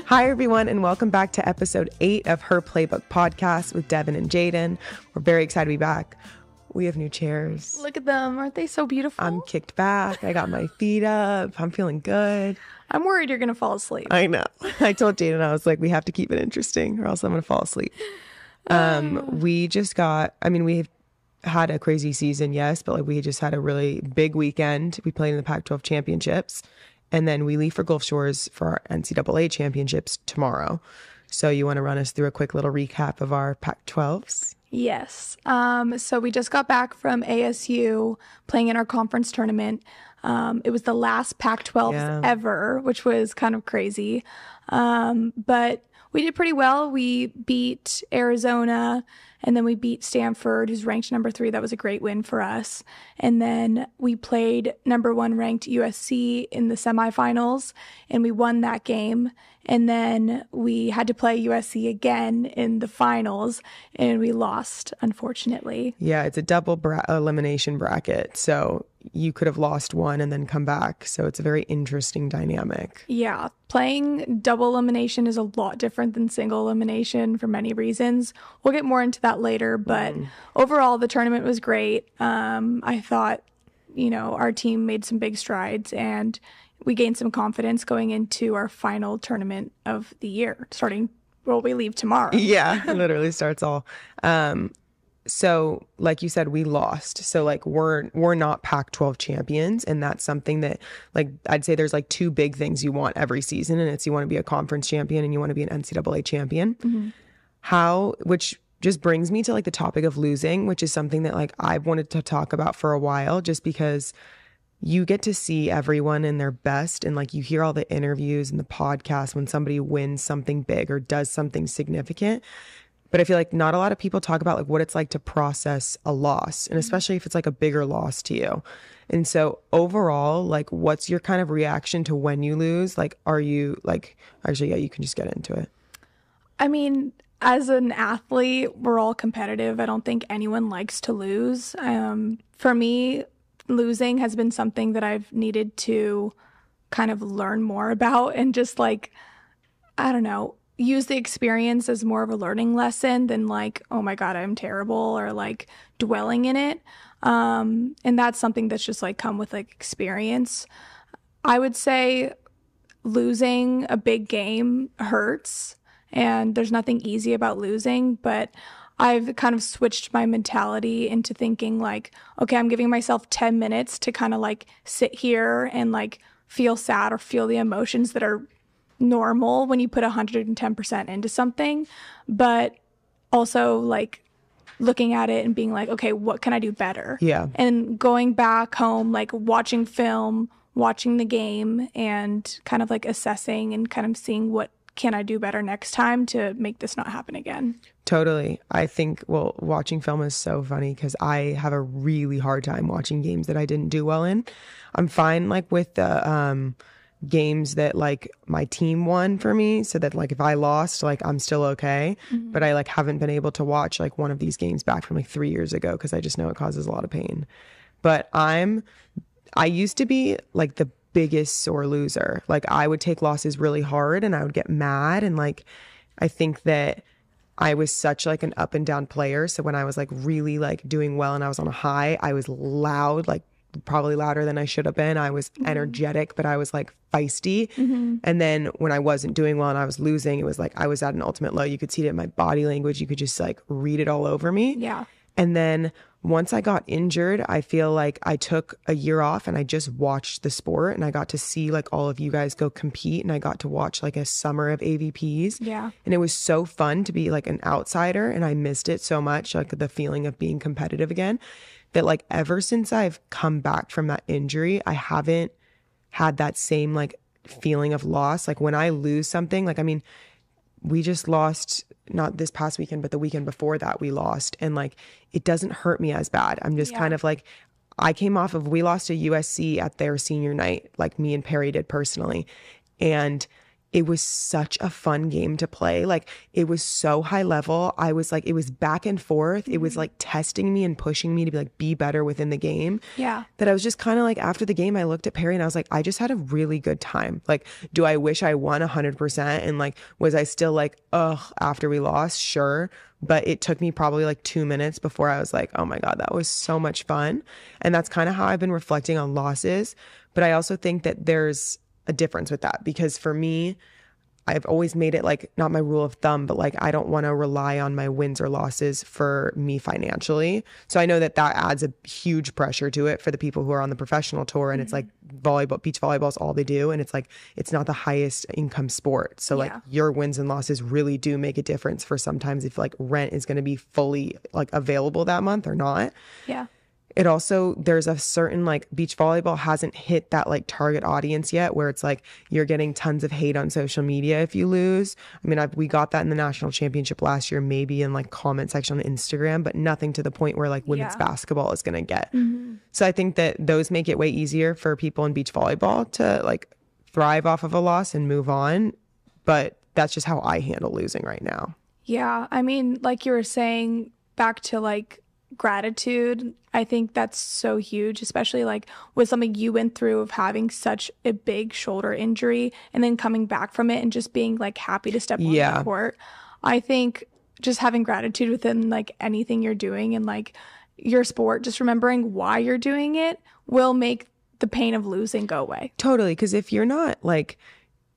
Hi, everyone, and welcome back to episode 8 of Her Playbook podcast with Devon and Jaden. We're very excited to be back. We have new chairs. Look at them. Aren't they so beautiful? I'm kicked back. I got my feet up. I'm feeling good. I'm worried you're going to fall asleep. I know. I told Jaden, I was like, we have to keep it interesting or else I'm going to fall asleep. We've had a crazy season, yes, but like we just had a really big weekend. We played in the Pac-12 championships. And then we leave for Gulf Shores for our NCAA championships tomorrow. So you want to run us through a quick little recap of our Pac-12s? Yes. So we just got back from ASU playing in our conference tournament. It was the last Pac-12 ever, which was kind of crazy. But we did pretty well. We beat Arizona, and then we beat Stanford, who's ranked number 3. That was a great win for us. And then we played number 1 ranked USC in the semifinals, and we won that game. And then we had to play USC again in the finals, and we lost, unfortunately. Yeah, it's a double elimination bracket. So you could have lost one and then come back. So it's a very interesting dynamic. Yeah, playing double elimination is a lot different than single elimination for many reasons. We'll get more into that later, but overall the tournament was great. I thought, our team made some big strides, and we gained some confidence going into our final tournament of the year, we leave tomorrow. Yeah, it literally starts all. So like you said, we lost. So like we're not Pac-12 champions. And that's something that like I'd say there's like 2 big things you want every season. And it's you want to be a conference champion and you want to be an NCAA champion. Mm-hmm. Which just brings me to like the topic of losing, which is something that like I've wanted to talk about for a while, just because you get to see everyone in their best. And like you hear all the interviews and the podcasts when somebody wins something big or does something significant. But I feel like not a lot of people talk about like what it's like to process a loss, and especially if it's like a bigger loss to you. And so overall, like what's your kind of reaction to when you lose? Like, are you like, actually, yeah, you can just get into it. I mean, as an athlete, we're all competitive. I don't think anyone likes to lose. For me, losing has been something that I've needed to kind of learn more about and just like, I don't know, use the experience as more of a learning lesson than like, oh my God, I'm terrible, or like dwelling in it. And that's something that's just like come with like experience. I would say losing a big game hurts, and there's nothing easy about losing, but I've kind of switched my mentality into thinking like, okay, I'm giving myself 10 minutes to kind of like sit here and like feel sad or feel the emotions that are normal when you put 110% into something, but also like looking at it and being like, okay, what can I do better? Yeah. And going back home, like watching film, watching the game, and kind of like assessing and kind of seeing what can I do better next time to make this not happen again. Totally. I think, well, watching film is so funny because I have a really hard time watching games that I didn't do well in. I'm fine like with the games that like my team won for me, so that like if I lost, like I'm still okay. Mm-hmm. But I like haven't been able to watch like one of these games back from like 3 years ago because I just know it causes a lot of pain. But I used to be like the biggest sore loser. Like I would take losses really hard and I would get mad, and like I think that I was such like an up and down player. So when I was like really like doing well and I was on a high, I was loud, like probably louder than I should have been. I was energetic, but I was like feisty. Mm-hmm. And then when I wasn't doing well and I was losing, it was like I was at an ultimate low. You could see it in my body language. You could just like read it all over me. Yeah. And then once I got injured, I feel like I took a year off and I just watched the sport, and I got to see like all of you guys go compete, and I got to watch like a summer of AVPs. Yeah. And it was so fun to be like an outsider, and I missed it so much, like the feeling of being competitive again, that like ever since I've come back from that injury, I haven't had that same like feeling of loss. Like when I lose something, like, I mean, we just lost, not this past weekend, but the weekend before that we lost. And like, it doesn't hurt me as bad. I'm just kind of like, we lost to USC at their senior night, like me and Perry did personally. And it was such a fun game to play. Like, it was so high level. I was like, it was back and forth. It was like testing me and pushing me to be better within the game. Yeah. That I was just kind of like, after the game, I looked at Perry and I was like, I just had a really good time. Like, do I wish I won 100%? And like, was I still like, ugh, after we lost? Sure. But it took me probably like 2 minutes before I was like, oh my God, that was so much fun. And that's kind of how I've been reflecting on losses. But I also think that there's a difference with that, because for me, I've always made it like not my rule of thumb, but like I don't want to rely on my wins or losses for me financially. So I know that that adds a huge pressure to it for the people who are on the professional tour, and it's like volleyball, beach volleyball is all they do, and it's like it's not the highest income sport. So like your wins and losses really do make a difference for sometimes if like rent is going to be fully like available that month or not. Yeah. It also, there's a certain like beach volleyball hasn't hit that like target audience yet where it's like you're getting tons of hate on social media if you lose. I mean, we got that in the national championship last year, maybe in like comment section on Instagram, but nothing to the point where like women's basketball is going to get. So I think that those make it way easier for people in beach volleyball to like thrive off of a loss and move on. But that's just how I handle losing right now. Yeah. I mean, like you were saying, back to like gratitude, I think that's so huge, especially like with something you went through of having such a big shoulder injury and then coming back from it and just being like happy to step on the court. I think just having gratitude within like anything you're doing and like your sport, just remembering why you're doing it will make the pain of losing go away. Totally. Because if you're not like,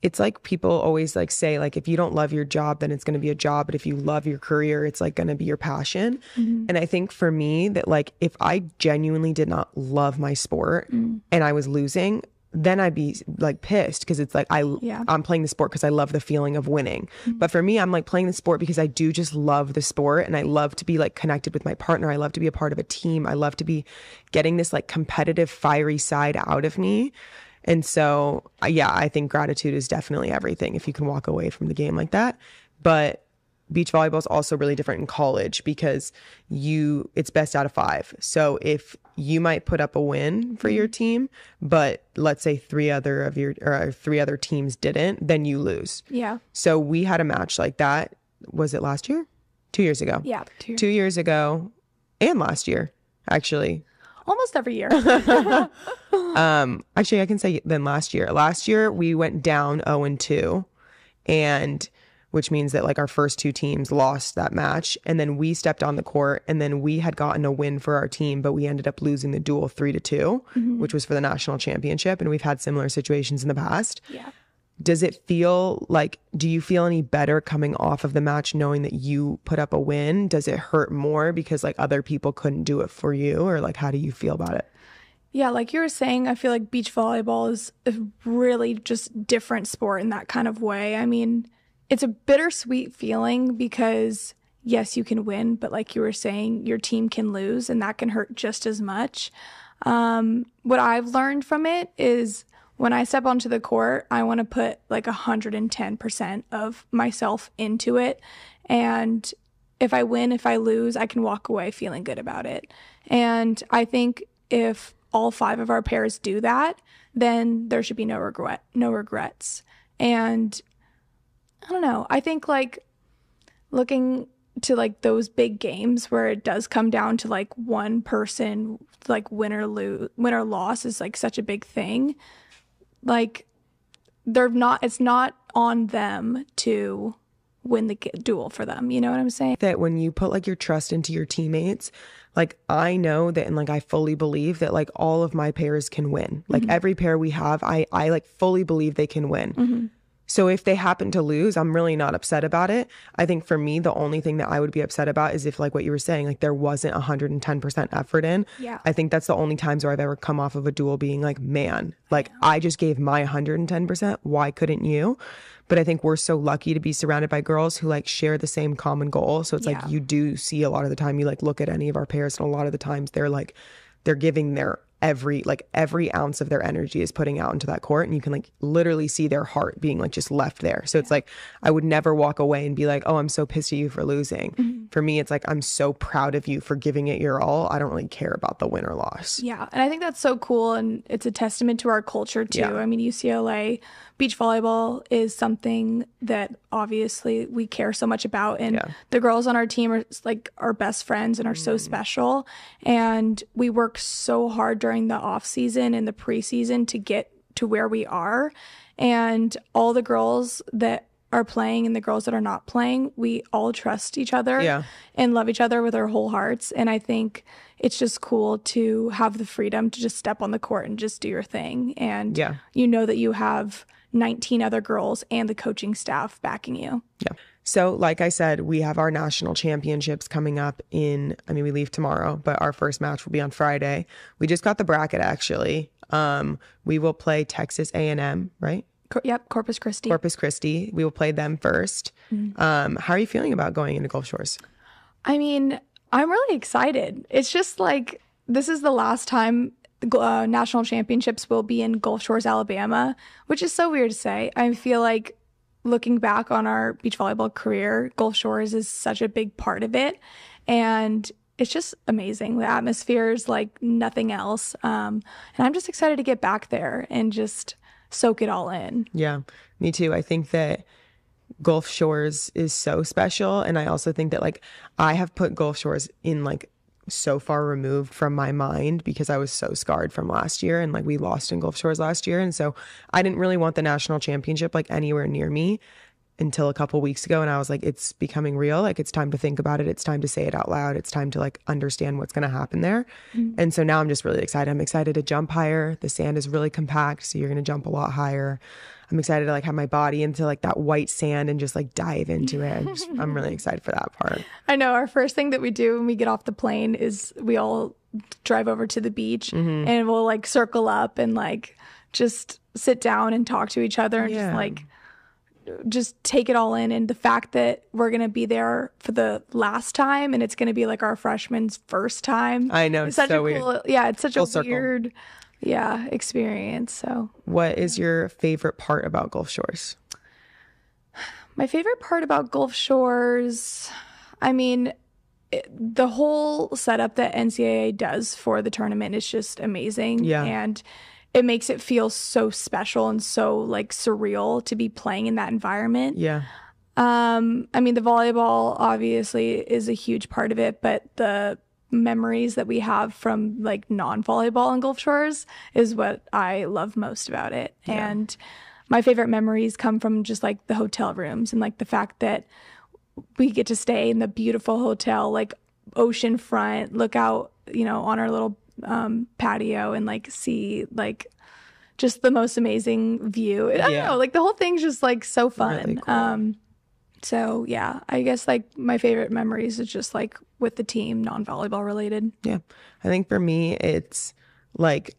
it's like people always like say, like, if you don't love your job, then it's going to be a job. But if you love your career, it's like going to be your passion. And I think for me that like, if I genuinely did not love my sport and I was losing, then I'd be like pissed, because it's like, I'm playing the sport because I love the feeling of winning. But for me, I'm like playing the sport because I do just love the sport, and I love to be like connected with my partner. I love to be a part of a team. I love to be getting this like competitive, fiery side out of me. And so, yeah, I think gratitude is definitely everything if you can walk away from the game like that. But beach volleyball is also really different in college because it's best out of 5. So if you might put up a win for your team, but let's say 3 other teams didn't, then you lose. Yeah. So we had a match like that. Was it last year? 2 years ago. Yeah. 2 years ago, and last year, actually. Almost every year. Actually, I can say then last year. Last year we went down 0-2, and which means that like our first 2 teams lost that match, and then we stepped on the court, and then we had gotten a win for our team, but we ended up losing the duel 3-2, which was for the national championship, and we've had similar situations in the past. Yeah. Does it feel like, do you feel any better coming off of the match knowing that you put up a win? Does it hurt more because like other people couldn't do it for you, or like how do you feel about it? Yeah, like you were saying, I feel like beach volleyball is a really just different sport in that kind of way. I mean, it's a bittersweet feeling because yes, you can win, but like you were saying, your team can lose, and that can hurt just as much. What I've learned from it is when I step onto the court, I want to put like 110% of myself into it. And if I win, if I lose, I can walk away feeling good about it. And I think if all 5 of our pairs do that, then there should be no regrets. And I don't know. I think like looking to like those big games where it does come down to like one person, like win or loss is like such a big thing. Like it's not on them to win the duel for them. You know what I'm saying? That when you put like your trust into your teammates, like I know that, and like I fully believe that like all of my pairs can win. Like every pair we have, I like fully believe they can win. So if they happen to lose, I'm really not upset about it. I think for me, the only thing that I would be upset about is if, like what you were saying, like there wasn't 110% effort in. Yeah. I think that's the only times where I've ever come off of a duel being like, man, like I just gave my 110%. Why couldn't you? But I think we're so lucky to be surrounded by girls who like share the same common goal. So it's like you do see a lot of the time, you like look at any of our pairs, and a lot of the times they're giving their every ounce of their energy is putting out into that court, and you can like literally see their heart being like just left there. So it's like I would never walk away and be like, oh, I'm so pissed at you for losing. For me, it's like I'm so proud of you for giving it your all. I don't really care about the win or loss. Yeah, and I think that's so cool, and it's a testament to our culture too. I mean, UCLA beach volleyball is something that obviously we care so much about, and the girls on our team are like our best friends and are so special, and we work so hard during the off season and the preseason to get to where we are, and all the girls that are playing and the girls that are not playing, we all trust each other and love each other with our whole hearts. And I think it's just cool to have the freedom to just step on the court and just do your thing. And you know that you have 19 other girls and the coaching staff backing you. Yeah. So like I said, we have our national championships coming up we leave tomorrow, but our first match will be on Friday. We just got the bracket actually. We will play Texas A&M, right? Yep, Corpus Christi. Corpus Christi. We will play them first. How are you feeling about going into Gulf Shores? I mean, I'm really excited. It's just like this is the last time national championships will be in Gulf Shores, Alabama, which is so weird to say. I feel like looking back on our beach volleyball career, Gulf Shores is such a big part of it. And it's just amazing. The atmosphere is like nothing else. And I'm just excited to get back there and just soak it all in. Yeah, me too. I think that Gulf Shores is so special. And I also think that like I have put Gulf Shores in like so far removed from my mind because I was so scarred from last year, and like we lost in Gulf Shores last year. And so I didn't really want the national championship like anywhere near me until a couple weeks ago. And I was like, it's becoming real. Like it's time to think about it. It's time to say it out loud. It's time to like understand what's going to happen there. And so now I'm just really excited. I'm excited to jump higher. The sand is really compact, so you're going to jump a lot higher. I'm excited to like have my body into like that white sand and just like dive into it. I'm really excited for that part. I know our first thing that we do when we get off the plane is we all drive over to the beach and we'll like circle up and like just sit down and talk to each other and just take it all in. And the fact that we're going to be there for the last time and it's going to be like our freshman's first time. I know. It's such so a cool, weird. yeah, it's such Full a circle. weird, experience. So what is your favorite part about Gulf Shores? My favorite part about Gulf Shores, I mean, the whole setup that NCAA does for the tournament is just amazing. Yeah. And it makes it feel so special and so like surreal to be playing in that environment. Yeah. I mean, the volleyball obviously is a huge part of it, but the memories that we have from like non-volleyball in Gulf Shores is what I love most about it. Yeah. And my favorite memories come from just like the hotel rooms and like the fact that we get to stay in the beautiful hotel, like ocean front, look out, on our little patio and like see like just the most amazing view. I don't know, like the whole thing's just like so fun. Really cool. So yeah, I guess like my favorite memories is just like with the team, non-volleyball related. Yeah. I think for me, it's like,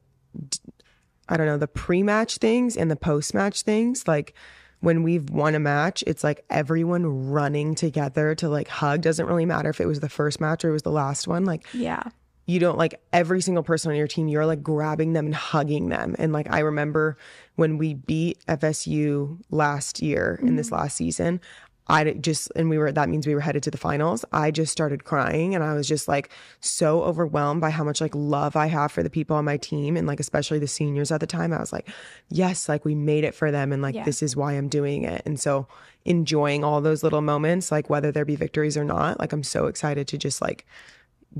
I don't know, the pre-match things and the post-match things. Like when we've won a match, it's like everyone running together to like hug. Doesn't really matter if it was the first match or it was the last one. Like, yeah. You don't like every single person on your team, you're like grabbing them and hugging them. And like, I remember when we beat FSU last year in this last season, that means we were headed to the finals. I just started crying and I was just like so overwhelmed by how much like love I have for the people on my team and like especially the seniors at the time. I was like, yes, like we made it for them and like this is why I'm doing it. And so enjoying all those little moments, like whether there be victories or not, like I'm so excited to just like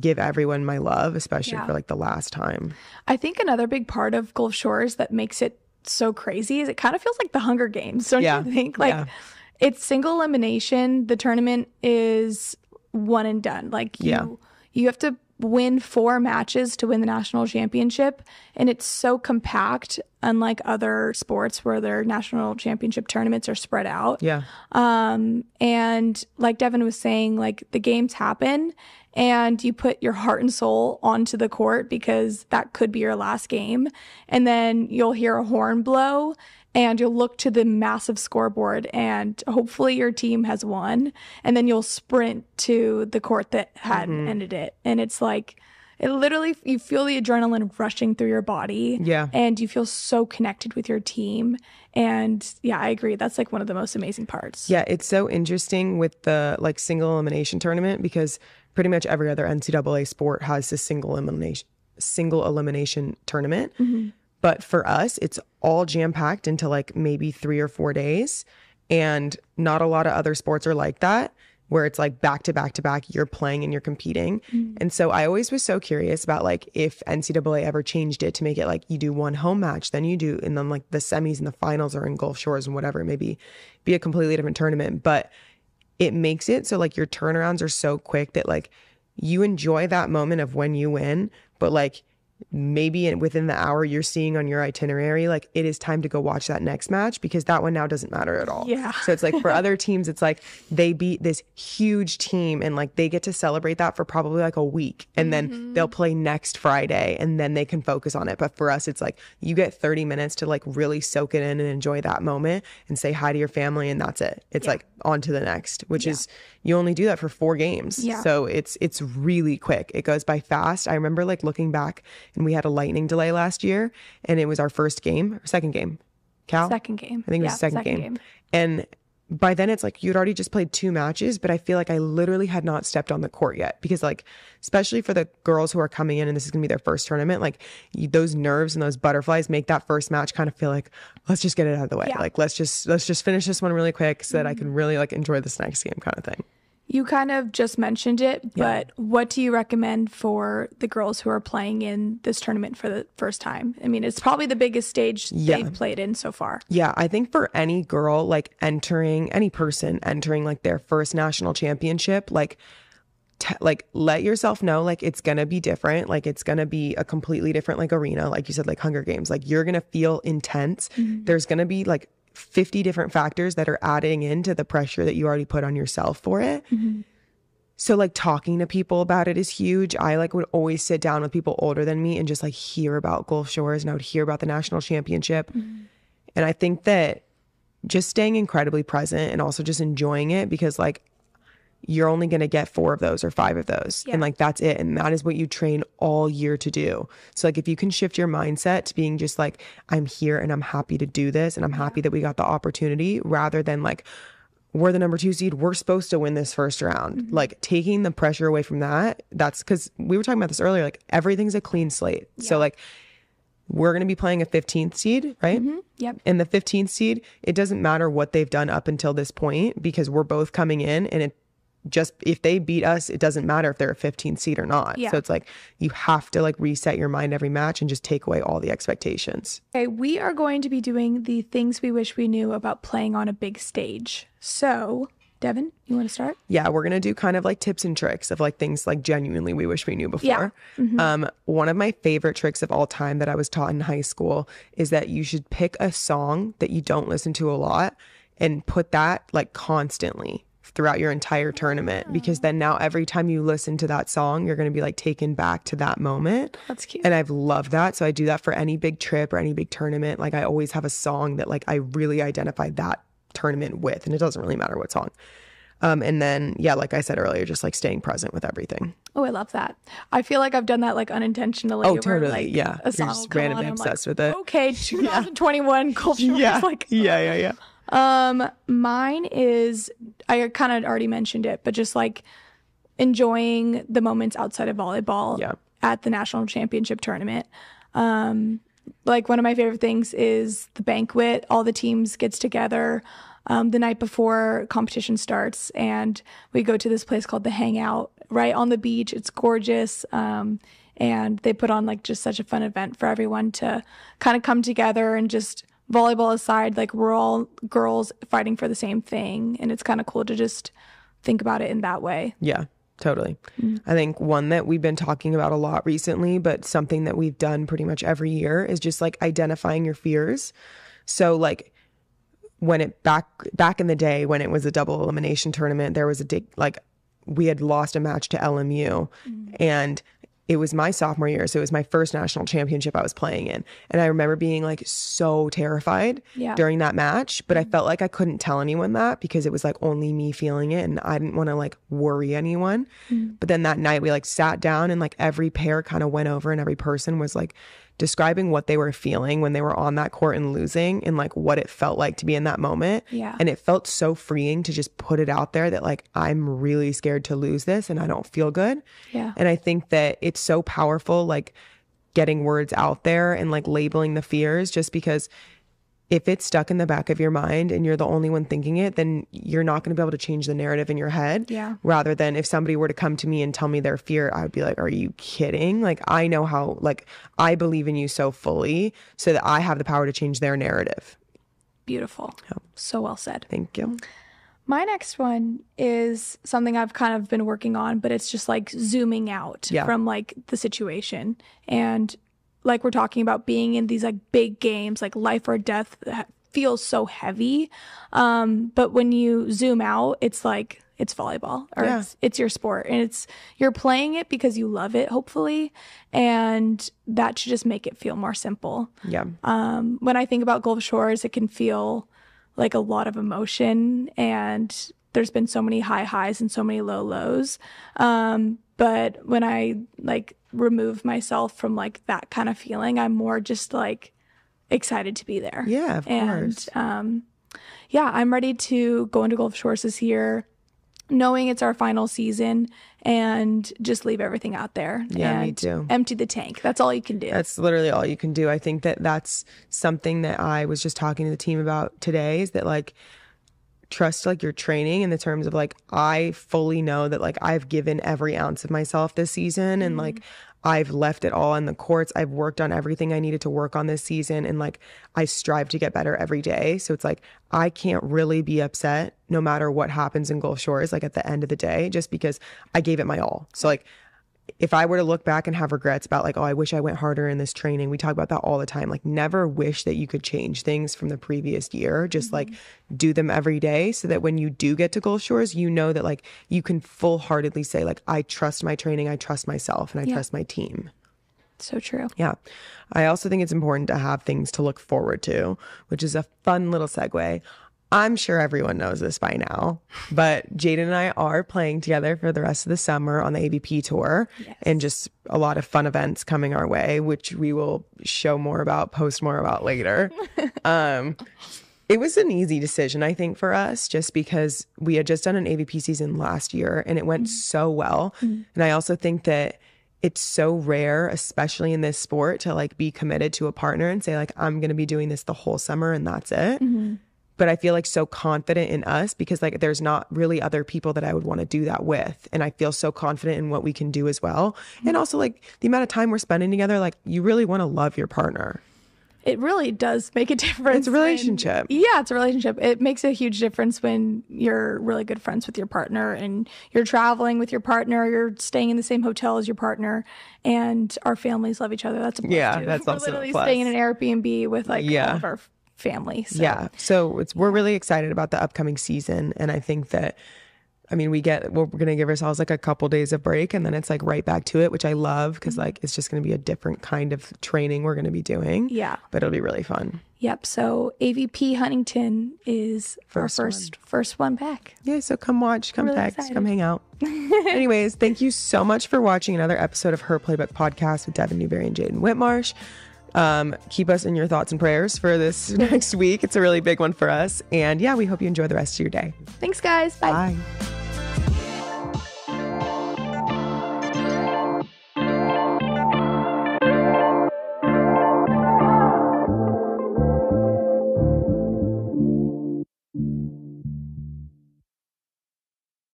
give everyone my love, especially for like the last time. I think another big part of Gulf Shores that makes it so crazy is it kind of feels like the Hunger Games, don't you think? Like it's single elimination. The tournament is one and done. Like you have to win 4 matches to win the national championship. And it's so compact, unlike other sports where their national championship tournaments are spread out. Yeah. And like Devon was saying, like the games happen and you put your heart and soul onto the court because that could be your last game. And then you'll hear a horn blow and you'll look to the massive scoreboard and hopefully your team has won. And then you'll sprint to the court that had ended it. And it's It literally, you feel the adrenaline rushing through your body. Yeah. And you feel so connected with your team. And yeah, I agree. That's like one of the most amazing parts. Yeah, it's so interesting with the like single elimination tournament because pretty much every other NCAA sport has this single elimination tournament. But for us, it's all jam-packed into like maybe 3 or 4 days. And not a lot of other sports are like that, where it's like back to back to back, you're playing and you're competing. And so I always was so curious about like if NCAA ever changed it to make it like you do one home match, then you do, and then like the semis and the finals are in Gulf Shores and whatever, maybe be a completely different tournament. But it makes it so like your turnarounds are so quick that like you enjoy that moment of when you win, but like maybe within the hour you're seeing on your itinerary, like it is time to go watch that next match because that one now doesn't matter at all. Yeah. So it's like for other teams, it's like they beat this huge team and like they get to celebrate that for probably like a week and then they'll play next Friday and then they can focus on it. But for us, it's like you get 30 minutes to like really soak it in and enjoy that moment and say hi to your family and that's it. It's like on to the next, which is you only do that for 4 games. So it's really quick. It goes by fast. I remember like looking back and we had a lightning delay last year and it was our first game or second game. Cal? Second game. I think it was the second game. And by then it's like you'd already just played 2 matches, but I feel like I literally had not stepped on the court yet because like, especially for the girls who are coming in and this is gonna be their first tournament, like those nerves and those butterflies make that first match kind of feel like, let's just get it out of the way. Like, let's just finish this one really quick so that I can really like enjoy this next game kind of thing. You kind of just mentioned it, but what do you recommend for the girls who are playing in this tournament for the first time? I mean, it's probably the biggest stage they've played in so far. Yeah, I think for any girl like any person entering like their first national championship, like let yourself know like it's gonna be different, like it's gonna be a completely different like arena, like you said, like Hunger Games, like you're gonna feel intense. There's gonna be like 50 different factors that are adding into the pressure that you already put on yourself for it. So like talking to people about it is huge. I like would always sit down with people older than me and just like hear about Gulf Shores and I would hear about the national championship. And I think that just staying incredibly present and also just enjoying it because like you're only going to get 4 of those or 5 of those. And like, that's it. And that is what you train all year to do. So like, if you can shift your mindset to being just like, I'm here and I'm happy to do this. And I'm happy that we got the opportunity rather than like, we're the number 2 seed. We're supposed to win this first round. Like taking the pressure away from that. That's because we were talking about this earlier, like everything's a clean slate. So like, we're going to be playing a 15th seed, right? And the 15th seed, it doesn't matter what they've done up until this point because we're both coming in and it just if they beat us, it doesn't matter if they're a 15th seed or not. So it's like you have to like reset your mind every match and just take away all the expectations. Okay, we are going to be doing the things we wish we knew about playing on a big stage. So, Devon, you want to start? Yeah, we're going to do kind of like tips and tricks of like things like genuinely we wish we knew before. One of my favorite tricks of all time that I was taught in high school is that you should pick a song that you don't listen to a lot and put that like constantly throughout your entire tournament because then now every time you listen to that song you're going to be like taken back to that moment. That's cute. And I've loved that, so I do that for any big trip or any big tournament. Like I always have a song that like I really identify that tournament with and it doesn't really matter what song. And then like I said earlier, just like staying present with everything. Oh, I love that. I feel like I've done that like unintentionally. Oh, totally. Like, yeah, a song you're just randomly obsessed with it. Okay, 2021 culture. Like, yeah. Mine is, I kind of already mentioned it, but just like enjoying the moments outside of volleyball at the national championship tournament. Like one of my favorite things is the banquet. All the teams gets together the night before competition starts and we go to this place called the Hangout right on the beach. It's gorgeous. And they put on like just such a fun event for everyone to kind of come together and just volleyball aside, like we're all girls fighting for the same thing. And it's kind of cool to just think about it in that way. Yeah, totally. I think one that we've been talking about a lot recently, but something that we've done pretty much every year is just like identifying your fears. So like when it back in the day when it was a double elimination tournament, there was like we had lost a match to LMU and it was my sophomore year. So it was my first national championship I was playing in. And I remember being like so terrified during that match, but I felt like I couldn't tell anyone that because it was like only me feeling it and I didn't want to like worry anyone. But then that night we like sat down and like every pair kind of went over and every person was like describing what they were feeling when they were on that court and losing and like what it felt like to be in that moment. And it felt so freeing to just put it out there that like, I'm really scared to lose this and I don't feel good. And I think that it's so powerful, like getting words out there and like labeling the fears, just because if it's stuck in the back of your mind and you're the only one thinking it, then you're not going to be able to change the narrative in your head. Rather than if somebody were to come to me and tell me their fear, I would be like, are you kidding? Like, I know how, like, I believe in you so fully so that I have the power to change their narrative. Beautiful. So well said. Thank you. My next one is something I've kind of been working on, but it's just like zooming out from like the situation. And like we're talking about being in these like big games, like life or death feels so heavy. But when you zoom out, it's like, it's volleyball or it's your sport and you're playing it because you love it, hopefully. And that should just make it feel more simple. When I think about Gulf Shores, it can feel like a lot of emotion and there's been so many high highs and so many low lows. But when I like remove myself from like that kind of feeling, I'm more just like excited to be there. Of course. I'm ready to go into Gulf Shores this year, knowing it's our final season and just leave everything out there. And me too. Empty the tank. That's all you can do. That's literally all you can do. I think that that's something that I was just talking to the team about today, is that like, trust like your training in the terms of like, I fully know that like I've given every ounce of myself this season and like I've left it all in the courts. I've worked on everything I needed to work on this season and like I strive to get better every day. So it's like I can't really be upset no matter what happens in Gulf Shores, like at the end of the day, just because I gave it my all. So like if I were to look back and have regrets about like, oh, I wish I went harder in this training. We talk about that all the time. Like never wish that you could change things from the previous year. Just like do them every day so that when you do get to Gulf Shores, you know that like you can full-heartedly say like, I trust my training, I trust myself, and I trust my team. So true. I also think it's important to have things to look forward to, which is a fun little segue. I'm sure everyone knows this by now, but Jaden and I are playing together for the rest of the summer on the AVP tour and just a lot of fun events coming our way, which we will show more about, post more about later. It was an easy decision, I think, for us, just because we had just done an AVP season last year and it went so well. And I also think that it's so rare, especially in this sport, to like be committed to a partner and say like, I'm going to be doing this the whole summer and that's it. But I feel like so confident in us because like there's not really other people that I would want to do that with. And I feel so confident in what we can do as well. And also like the amount of time we're spending together, like you really want to love your partner. It really does make a difference. It's a relationship. It's a relationship. It makes a huge difference when you're really good friends with your partner and you're traveling with your partner, you're staying in the same hotel as your partner, and our families love each other. That's a plus too. That's we're also literally a plus. Staying in an Airbnb with like all of our family. So we're really excited about the upcoming season. And I think that, I mean, we're going to give ourselves like a couple days of break and then it's like right back to it, which I love because like it's just going to be a different kind of training we're going to be doing. But it'll be really fun. So AVP Huntington is our first one back. So come watch, come text, come hang out. Anyways, thank you so much for watching another episode of Her Playbook Podcast with Devon Newberry and Jaden Whitmarsh. Keep us in your thoughts and prayers for this next week. It's a really big one for us. And we hope you enjoy the rest of your day. Thanks, guys. Bye. Bye.